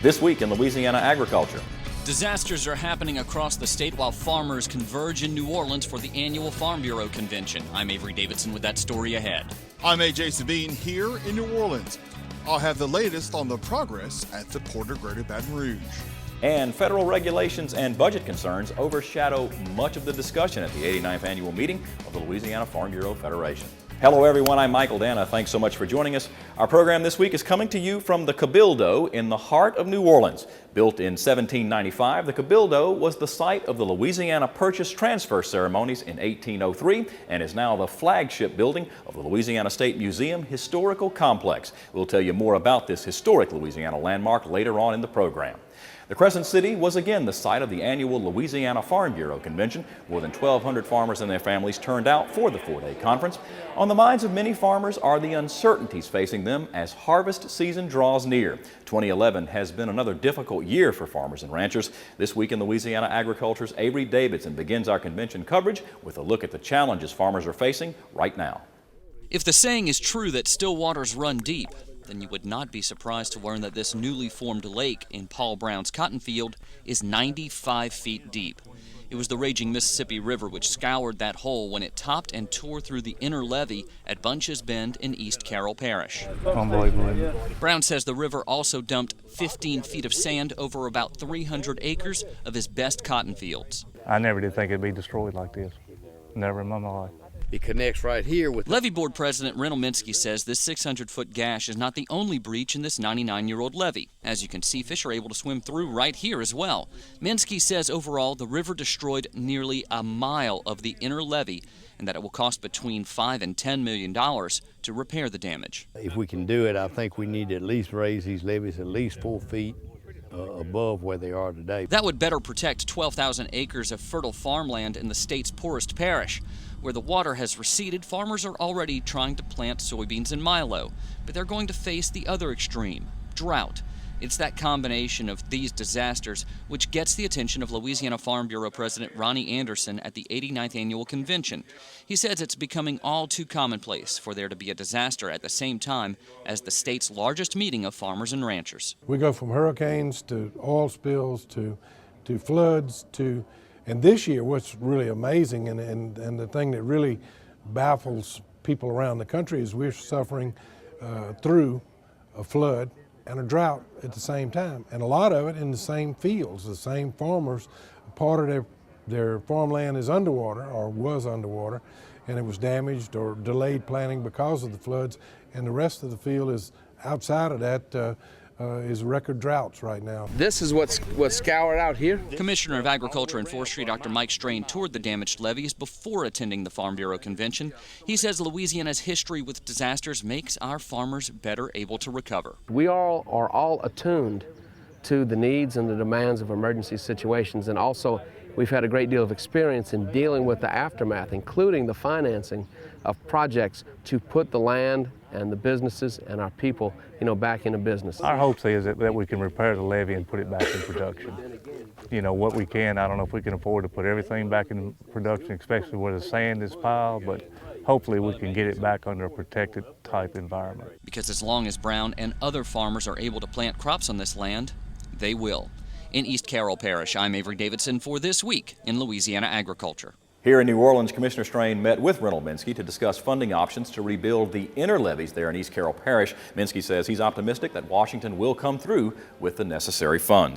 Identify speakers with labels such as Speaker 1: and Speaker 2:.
Speaker 1: This week in Louisiana agriculture.
Speaker 2: Disasters are happening across the state while farmers converge in New Orleans for the annual Farm Bureau Convention. I'm Avery Davidson with that story ahead.
Speaker 3: I'm AJ Sabine here in New Orleans. I'll have the latest on the progress at the Port of Greater Baton Rouge.
Speaker 1: And federal regulations and budget concerns overshadow much of the discussion at the 89th annual meeting of the Louisiana Farm Bureau Federation. Hello everyone, I'm Michael Dana. Thanks so much for joining us. Our program this week is coming to you from the Cabildo in the heart of New Orleans. Built in 1795, the Cabildo was the site of the Louisiana Purchase Transfer ceremonies in 1803 and is now the flagship building of the Louisiana State Museum Historical Complex. We'll tell you more about this historic Louisiana landmark later on in the program. The Crescent City was again the site of the annual Louisiana Farm Bureau Convention. More than 1,200 farmers and their families turned out for the four-day conference. On the minds of many farmers are the uncertainties facing them as harvest season draws near. 2011 has been another difficult year for farmers and ranchers. This week in Louisiana agriculture's Avery Davidson begins our convention coverage with a look at the challenges farmers are facing right now.
Speaker 2: If the saying is true that still waters run deep, then you would not be surprised to learn that this newly formed lake in Paul Brown's cotton field is 95 feet deep. It was the raging Mississippi River which scoured that hole when it topped and tore through the inner levee at Bunch's Bend in East Carroll Parish.
Speaker 4: Unbelievable.
Speaker 2: Brown says the river also dumped 15 feet of sand over about 300 acres of his best cotton fields.
Speaker 4: I never did think it'd be destroyed like this. Never in my life.
Speaker 5: It connects right here with...
Speaker 2: Levee Board President Reynold Minsky says this 600-foot gash is not the only breach in this 99-year-old levee. As you can see, fish are able to swim through right here as well. Minsky says overall the river destroyed nearly a mile of the inner levee and that it will cost between $5 and $10 million to repair the damage.
Speaker 5: If we can do it, I think we need to at least raise these levees at least 4 feet above where they are today.
Speaker 2: That would better protect 12,000 acres of fertile farmland in the state's poorest parish. Where the water has receded, farmers are already trying to plant soybeans and milo, but they're going to face the other extreme, drought. It's that combination of these disasters which gets the attention of Louisiana Farm Bureau President Ronnie Anderson at the 89th annual convention. He says it's becoming all too commonplace for there to be a disaster at the same time as the state's largest meeting of farmers and ranchers.
Speaker 6: We go from hurricanes to oil spills to floods to... And this year, what's really amazing and the thing that really baffles people around the country is we're suffering through a flood and a drought at the same time. And a lot of it in the same fields, the same farmers. Part of their farmland is underwater or was underwater, and it was damaged or delayed planting because of the floods. And the rest of the field is outside of that is record droughts right now.
Speaker 5: This is what's scoured out here.
Speaker 2: Commissioner of Agriculture and Forestry Dr. Mike Strain toured the damaged levees before attending the Farm Bureau Convention. He says Louisiana's history with disasters makes our farmers better able to recover.
Speaker 7: We all are all attuned to the needs and the demands of emergency situations, and also we've had a great deal of experience in dealing with the aftermath, including the financing of projects to put the land and the businesses and our people, back into business.
Speaker 4: Our hopes is that we can repair the levee and put it back in production. What we can, I don't know if we can afford to put everything back in production, especially where the sand is piled, but hopefully we can get it back under a protected type environment.
Speaker 2: Because as long as Brown and other farmers are able to plant crops on this land, they will. In East Carroll Parish, I'm Avery Davidson for This Week in Louisiana Agriculture.
Speaker 1: Here in New Orleans, Commissioner Strain met with Reynold Minsky to discuss funding options to rebuild the inner levees there in East Carroll Parish. Minsky says he's optimistic that Washington will come through with the necessary funds.